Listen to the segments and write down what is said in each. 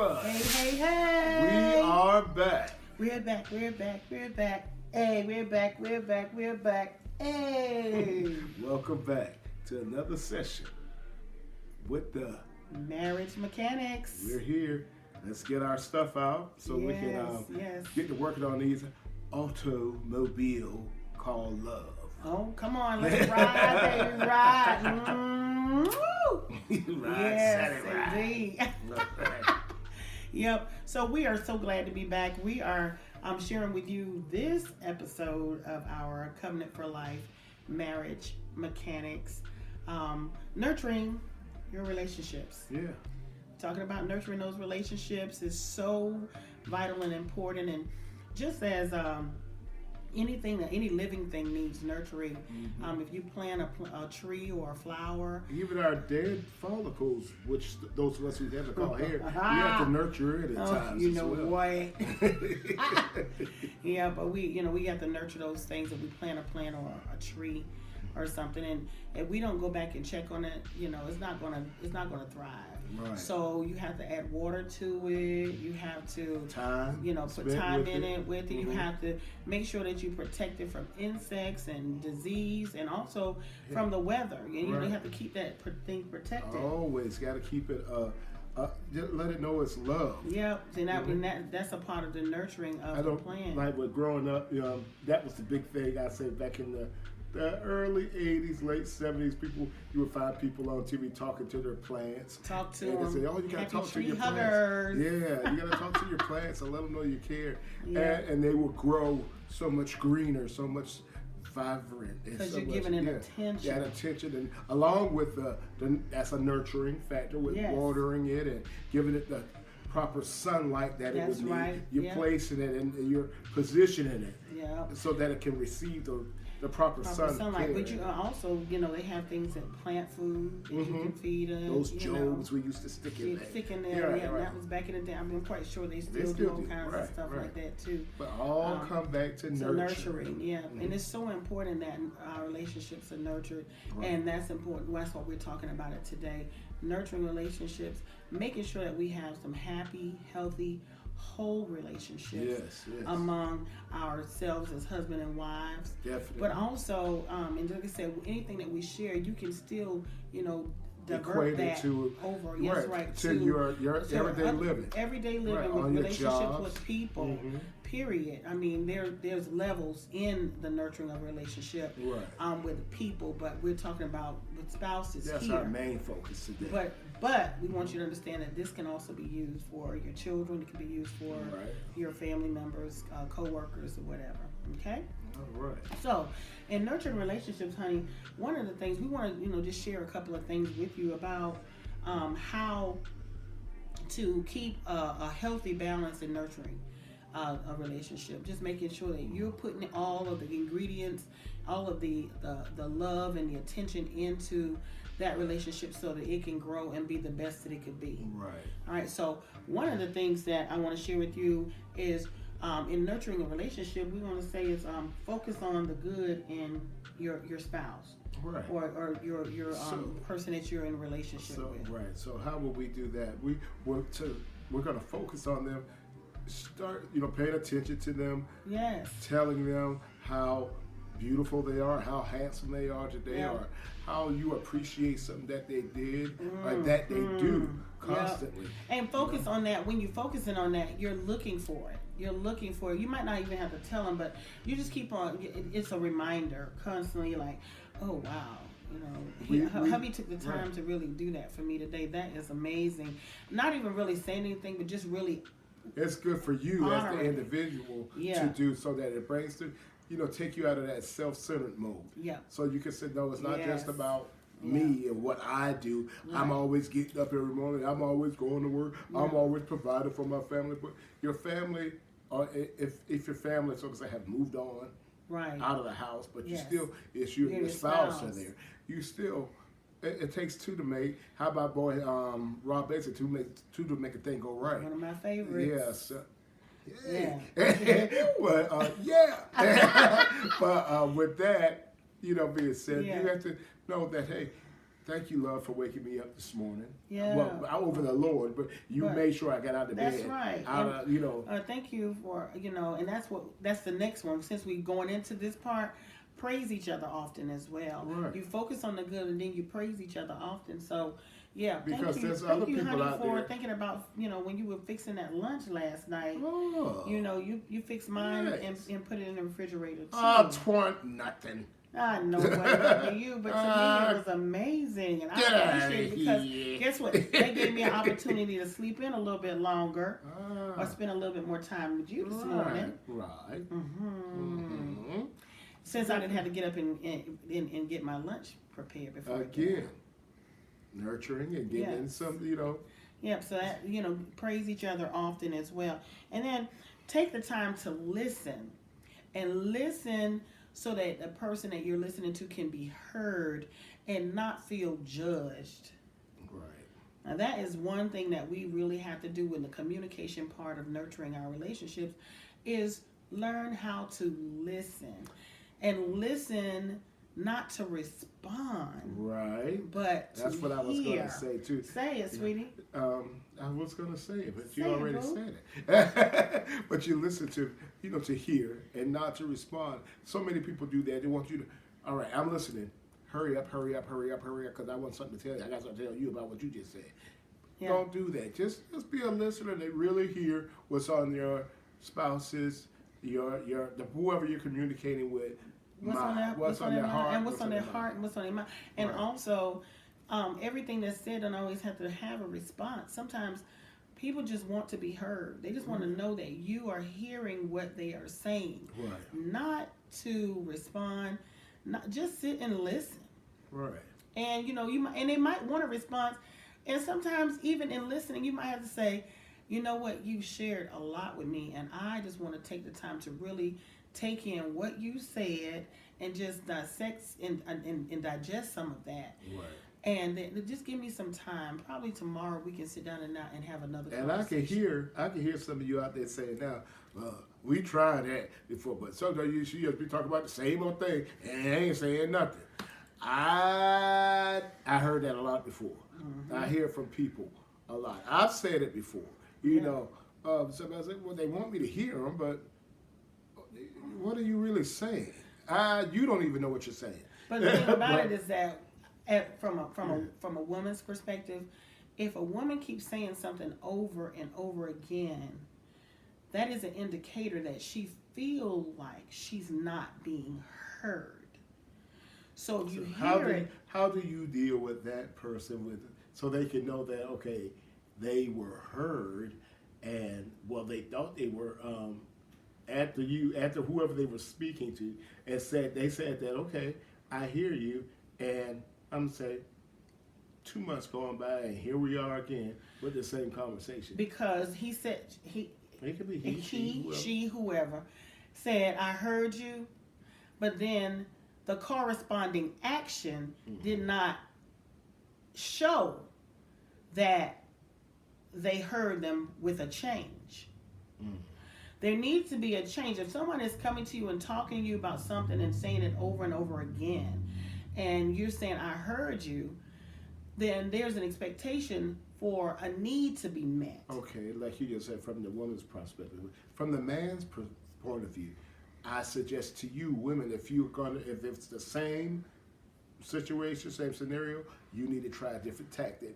everyone. Hey, hey, hey. We are back. We're back. Hey, we're back. Hey. Welcome back to another session with the Marriage Mechanics. We're here. Let's get our stuff out so we can get to working on these automobile called love. Oh, come on. Let's ride, baby. Ride. Yes, indeed. Yep. So we are so glad to be back. We are sharing with you this episode of our Covenant for Life Marriage Mechanics, nurturing your relationships. Yeah. Talking about nurturing those relationships is so vital and important, and just as any living thing needs nurturing. Mm-hmm. If you plant a tree or a flower, even our dead follicles, which those of us who have to call hair, we have to nurture it at times. You know as well. what? Yeah, but we have to nurture those things. If we plant a plant or a tree or something, and if we don't go back and check on it, it's not gonna thrive. Right. So you have to add water to it. You have to put time in it with it. You have to make sure that you protect it from insects and disease, and also from the weather. And you have to keep that thing protected. Always got to keep it. Just let it know it's love. Yep, and that's a part of the nurturing of the plant. Like with growing up, that was the big thing. I say back in the early 80s, late 70s, you would find people on TV talking to their plants. Talk to them. They say, you got to talk to your plants. Yeah, you got to talk to your plants and let them know you care. Yeah. And they will grow so much greener, so much vibrant. Because you're giving it attention. That attention, and along with that's a nurturing factor with watering it and giving it the proper sunlight that it would need. Right. You're placing it and you're positioning it so that it can receive the proper sunlight. But you also, they have things that plant food that you can feed them. Those jobs we used to stick in there. Yeah, that was back in the day. I'm quite sure they still do all kinds of stuff like that too. But all come back to nurturing. And it's so important that our relationships are nurtured, and that's important. That's what we're talking about it today. Nurturing relationships, making sure that we have some happy, healthy, whole relationships among ourselves as husband and wives. Definitely. But also, and like I said, anything that we share, you can still, divert equate that to over to your everyday living. Everyday living with relationships with people. Period. I mean, there's levels in the nurturing of a relationship with people, but we're talking about with spouses. That's our main focus today. But we want you to understand that this can also be used for your children. It can be used for your family members, co-workers, or whatever. Okay? All right. So, in nurturing relationships, honey, one of the things we want to, just share a couple of things with you about how to keep a healthy balance in nurturing a relationship. Just making sure that you're putting all of the ingredients, all of the love and the attention into that relationship so that it can grow and be the best that it could be. Right. All right. So one of the things that I want to share with you is in nurturing a relationship, we want to say is focus on the good in your spouse. Right. Or your person that you're in a relationship with. Right. So how will we do that? We're going to focus on them. Start, paying attention to them. Yes. Telling them how beautiful they are, how handsome they are today, or how you appreciate something that they did, or that they do constantly. And focus on that. When you're focusing on that, you're looking for it. You might not even have to tell them, but you just keep on. It's a reminder constantly, like, oh wow. Hubby took the time to really do that for me today. That is amazing. Not even really saying anything, but just really. It's good for you as the individual to do so that it brings to, take you out of that self-centered mode. Yeah. So you can say, no, it's not just about me and what I do. Right. I'm always getting up every morning. I'm always going to work. Yeah. I'm always providing for my family. But your family, if your family, so to say, have moved on out of the house, but you still, it's you and your spouse are there. You still. It takes two to make. How about Rob Basie, two to make a thing go right? One of my favorites. Yes. But but with that, being said, you have to know that Thank you, love, for waking me up this morning. Yeah. Well, I over the Lord, but you made sure I got out of bed. That's right. Thank you for, and that's the next one. Since we're going into this part, praise each other often as well. Right. You focus on the good and then you praise each other often. So, yeah. Because there's other people honey, out for there. thinking about, when you were fixing that lunch last night. Oh. You fixed mine and put it in the refrigerator too. Oh, twerk nothing. I know what happened to you, but to me it was amazing, and I appreciate it because guess what? They gave me an opportunity to sleep in a little bit longer, or spend a little bit more time with you this morning. Right. Since I didn't have to get up and get my lunch prepared before. Again, nurturing and getting some, Yep. So that praise each other often as well, and then take the time to listen, and listen. So that the person that you're listening to can be heard and not feel judged. Right. Now that is one thing that we really have to do in the communication part of nurturing our relationships is learn how to listen. And listen not to respond. Right. But that's what I was going to say too. Say it, sweetie. I was going to say it, but you already said it. But you listen to, to hear and not to respond. So many people do that. They want you to, all right, I'm listening. Hurry up, because I want something to tell you. I got something to tell you about what you just said. Yeah. Don't do that. Just be a listener and really hear what's on your spouse's, whoever you're communicating with. What's on their heart and what's on their heart and what's on their mind. And also, everything that's said don't always have to have a response. Sometimes people just want to be heard. They just want to know that you are hearing what they are saying. Right. Not to respond, not just sit and listen. Right. And they might want a response. And sometimes even in listening, you might have to say, you know what, you shared a lot with me, and I just want to take the time to really take in what you said and just dissect and digest some of that. Right. And then just give me some time. Probably tomorrow we can sit down and have another conversation. And I can hear some of you out there saying now, we tried that before, but sometimes you just be talking about the same old thing and ain't saying nothing. I heard that a lot before. Mm-hmm. I hear from people a lot. I've said it before. Somebody said, well, they want me to hear them, but what are you really saying? You don't even know what you're saying. But the thing about it is that, from a woman's perspective, if a woman keeps saying something over and over again, that is an indicator that she feels like she's not being heard. So if you hear it, how do you deal with that person so they can know that they were heard, and they thought they were after whoever they were speaking to, and they said that I hear you, and I'm gonna say 2 months going by, and here we are again with the same conversation. Because he said it could be she, whoever said, I heard you, but then the corresponding action did not show that they heard them with a change. There needs to be a change. If someone is coming to you and talking to you about something and saying it over and over again, and you're saying, I heard you, then there's an expectation for a need to be met. Okay, like you just said, from the woman's perspective. From the man's point of view, I suggest to you, women, if it's the same situation, same scenario, you need to try a different tactic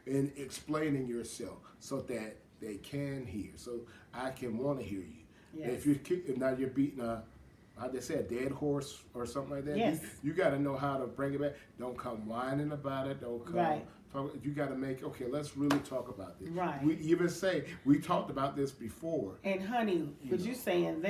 in explaining yourself so that they can hear. So I can want to hear you. Yes. If now you're beating how they say, a dead horse or something like that. Yes. You got to know how to bring it back. Don't come whining about it. Don't come. Right. You got to make, let's really talk about this. Right. We even say, we talked about this before. And honey, with you saying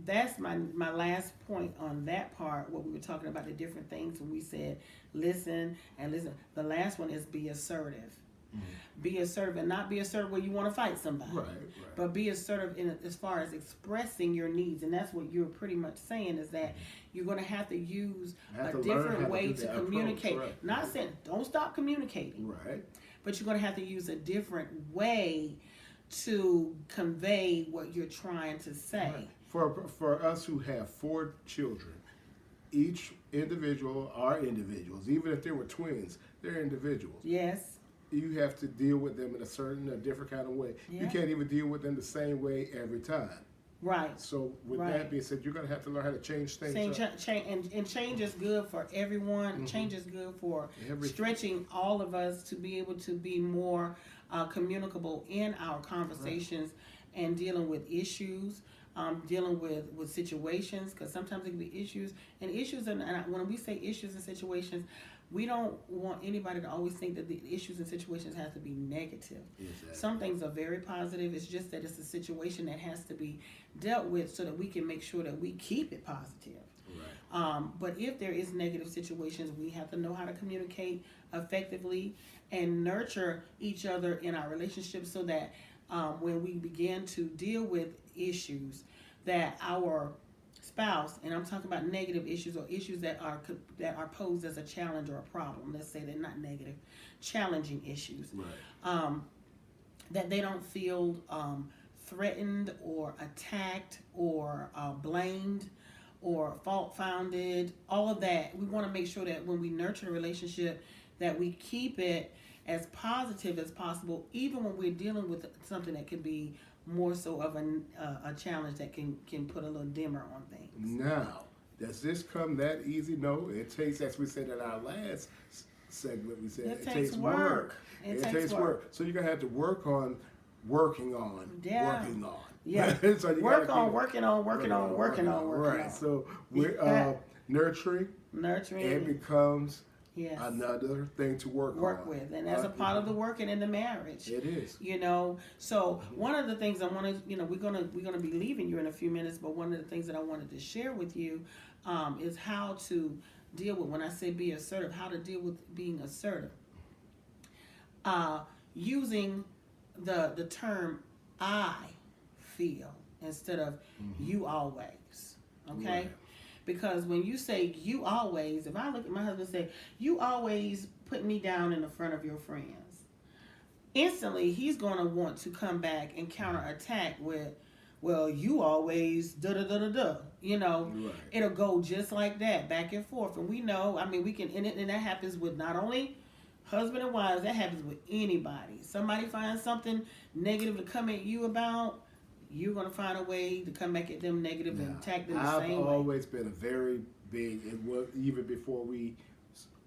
that's my last point on that part, what we were talking about, the different things when we said listen and listen. The last one is be assertive. Mm-hmm. Be assertive, and not be assertive where you want to fight somebody. Right. But be assertive as far as expressing your needs. And that's what you're pretty much saying, is that you're going to have to use a different way to communicate. Right. Not saying don't stop communicating. Right. But you're going to have to use a different way to convey what you're trying to say. Right. For us who have 4 children, each individual are individuals, even if they were twins. they're individuals. Yes. You have to deal with them in a different kind of way. Yeah. You can't even deal with them the same way every time. Right. So with that being said, you're going to have to learn how to change things and change is good for everyone. Mm-hmm. Change is good for stretching all of us to be able to be more communicable in our conversations and dealing with issues, dealing with situations, because sometimes it can be issues. And when we say issues and situations, we don't want anybody to always think that the issues and situations have to be negative. Exactly. Some things are very positive. It's just that it's a situation that has to be dealt with so that we can make sure that we keep it positive. Right. But if there is negative situations, we have to know how to communicate effectively and nurture each other in our relationships so that when we begin to deal with issues, that our spouse, and I'm talking about negative issues or issues that are posed as a challenge or a problem. Let's say they're not negative, challenging issues. Right. That they don't feel threatened or attacked or blamed or fault-founded. All of that. We want to make sure that when we nurture a relationship, that we keep it as positive as possible, even when we're dealing with something that can be more so of a challenge that can put a little dimmer on things. Now, does this come that easy? No, it takes, as we said in our last segment, we said it takes work. It takes work. So you're going to have to working on. Yeah. So working on. Right. So we're nurturing. It becomes another thing to work with, and as a part of the working in the marriage, it is. So one of the things I want to, we're gonna be leaving you in a few minutes, but one of the things that I wanted to share with you is how to deal with, when I say be assertive, how to deal with being assertive. Using the term I feel instead of you always. Okay. Right. Because when you say you always, if I look at my husband and say, you always put me down in the front of your friends, instantly he's going to want to come back and counterattack with, well, you always da-da-da-da-da. Right. It'll go just like that, back and forth. And we know, we can, and that happens with not only husband and wives, that happens with anybody. Somebody finds something negative to come at you about, you're going to find a way to come back at them negative and attack them the same way. I've always been a very big, even before we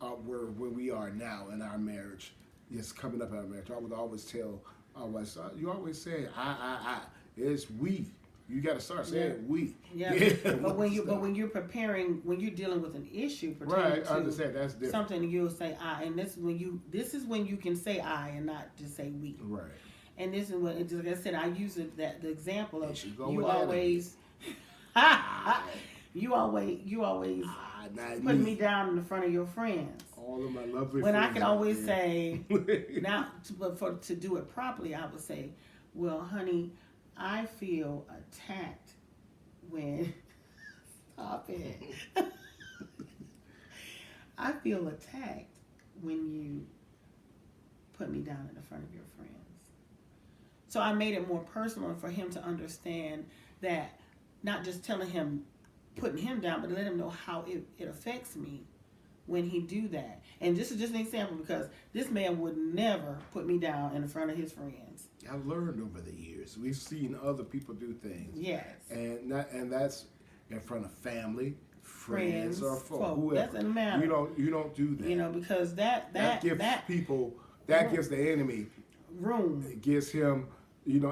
were where we are now in our marriage, just coming up in our marriage, I would always tell my wife, you always say, I. It's we. You got to start saying we. Yeah. But when you're preparing, when you're dealing with an issue, right? I understand that's different. Something you'll say I, and this is when you can say I and not just say we. Right. And this is what, like I said, I use the example of you always put me down in the front of your friends. All of my lovely when friends. I can always say, now, but to do it properly, I would say, well, honey, I feel attacked when, stop it. I feel attacked when you put me down in the front of your friends. So I made it more personal for him to understand that, not just telling him, putting him down, but to let him know how it affects me when he do that. And this is just an example, because this man would never put me down in front of his friends. I've learned over the years. We've seen other people do things. Yes. And that's in front of family, friends or folk. Whoever. That doesn't matter. You don't do that. Because that gives people, that gives the enemy room. It gives him,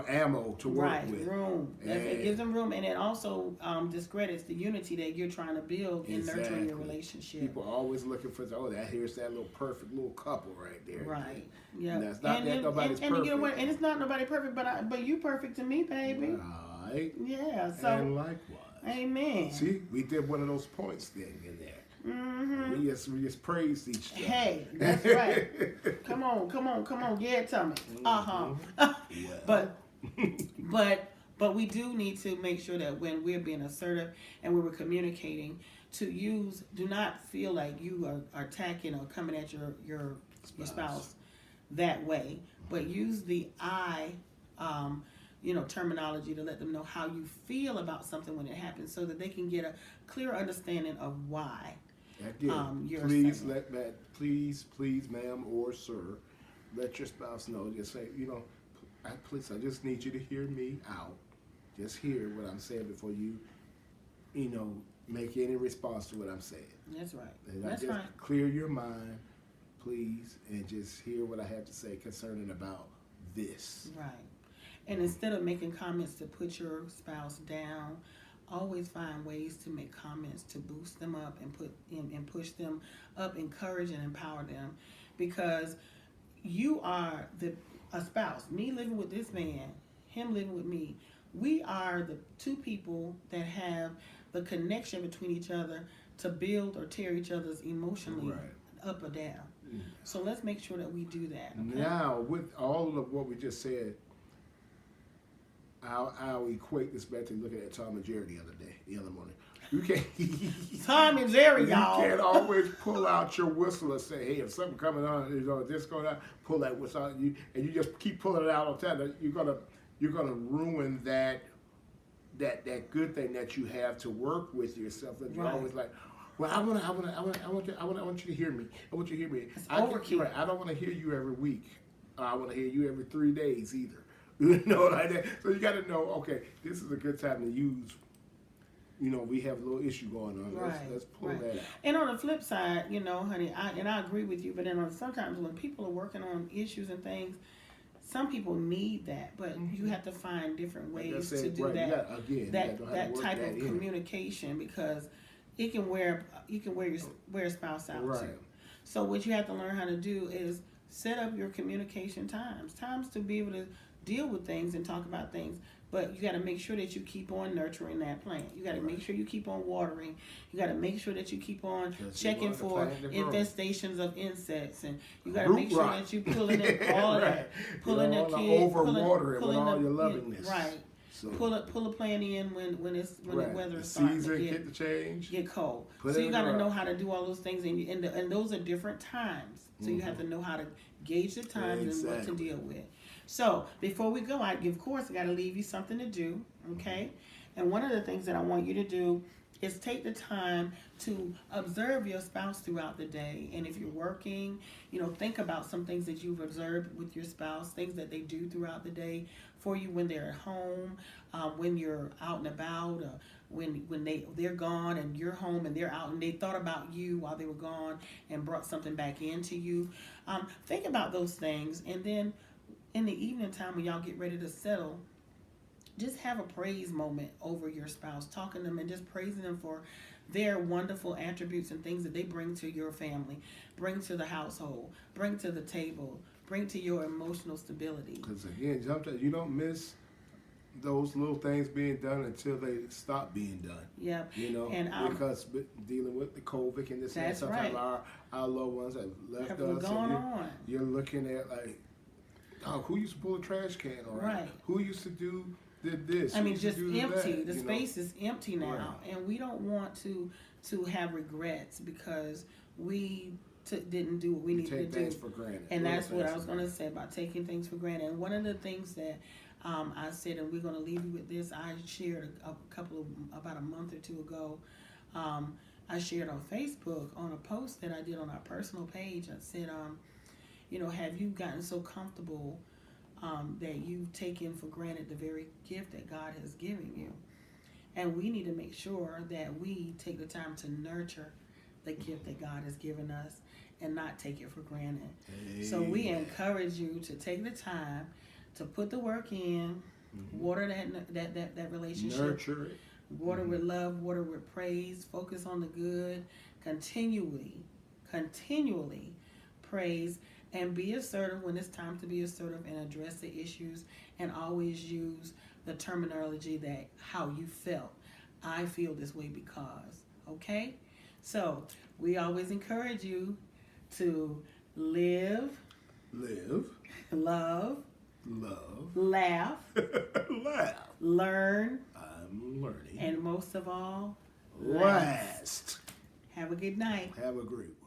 ammo to work with. Room. It gives them room, and it also discredits the unity that you're trying to build in nurturing your relationship. People are always looking for, here's that little perfect little couple right there. Right. Yeah. That's not nobody's perfect. And it's not nobody perfect, but you perfect to me, baby. Right. Yeah. So. And likewise. Amen. See, we did one of those points thing in there. Mm-hmm. We just praised each other. Hey, that's right. Come on, yeah, tell me. But we do need to make sure that when we're being assertive and we're communicating, do not feel like you are attacking or coming at your spouse that way, but use the I terminology to let them know how you feel about something when it happens, so that they can get a clear understanding of why. Again, please, ma'am or sir, let your spouse know. Just say, please, I just need you to hear me out. Just hear what I'm saying before you, make any response to what I'm saying. That's right. And That's just right. clear your mind, please, and just hear what I have to say concerning about this. Right. And instead of making comments to put your spouse down, always find ways to make comments to boost them up and push them up, encourage and empower them, because you are a spouse. Me living with this man, him living with me. We are the two people that have the connection between each other to build or tear each other's emotionally up or down. Mm. So let's make sure that we do that. Okay? Now, with all of what we just said, I'll equate this back to looking at Tom and Jerry the other morning. You can't Tom and Jerry, y'all. You can't always pull out your whistle and say, "Hey, if something coming on, this going on," pull that whistle out, and you just keep pulling it out all the time. You're gonna ruin that good thing that you have to work with yourself. That you're always like, well, I want you to hear me. I want you to hear me. It's overkill. I don't want to hear you every week. I want to hear you every 3 days either. Like that. So you got to know, okay, this is a good time to use. We have a little issue going on. Let's pull that out. And on the flip side, honey, I agree with you. But then sometimes when people are working on issues and things, some people need that, but you have to find different ways to do that. That type of communication, because it can wear your spouse out too. So what you have to learn how to do is set up your communication times to be able to deal with things and talk about things. But you got to make sure that you keep on nurturing that plant. You got to make sure you keep on watering. You got to make sure that you keep on checking for infestations of insects, and you got to make sure that you pulling in all of that, pulling the kids, overwatering with all your lovingness. Right. So pull a plant in when the weather is starting to get cold. So you got to know how to do all those things, and those are different times. So you have to know how to gauge the times and what to deal with. So before we go, I got to leave you something to do, okay? And one of the things that I want you to do is take the time to observe your spouse throughout the day. And if you're working, think about some things that you've observed with your spouse, things that they do throughout the day for you when they're at home, when you're out and about, when they're gone and you're home and they're out and they thought about you while they were gone and brought something back into you. Think about those things, and then in the evening time when y'all get ready to settle, just have a praise moment over your spouse, talking to them and just praising them for their wonderful attributes and things that they bring to your family, bring to the household, bring to the table, bring to your emotional stability. Because again, sometimes you don't miss those little things being done until they stop being done. Yep. And because dealing with the COVID and this and sometimes our loved ones have left us. You're looking at like, who used to pull a trash can around? Right. Who used to did this? I mean, just empty. The space is empty now, and we don't want to have regrets because we didn't do what we needed to do. Take things for granted. And that's what I was going to say about taking things for granted. And one of the things that I said, and we're going to leave you with this, I shared about a month or two ago, I shared on Facebook on a post that I did on our personal page. I said, have you gotten so comfortable that you've taken for granted the very gift that God has given you? And we need to make sure that we take the time to nurture the gift that God has given us and not take it for granted. Hey. So we encourage you to take the time to put the work in, water that relationship, nurture it, water with love, water with praise, focus on the good, continually praise, and be assertive when it's time to be assertive and address the issues, and always use the terminology that how you felt. I feel this way because, okay? So we always encourage you to live, love, laugh, learn, I'm learning, and most of all, last. Have a good night. Have a great one.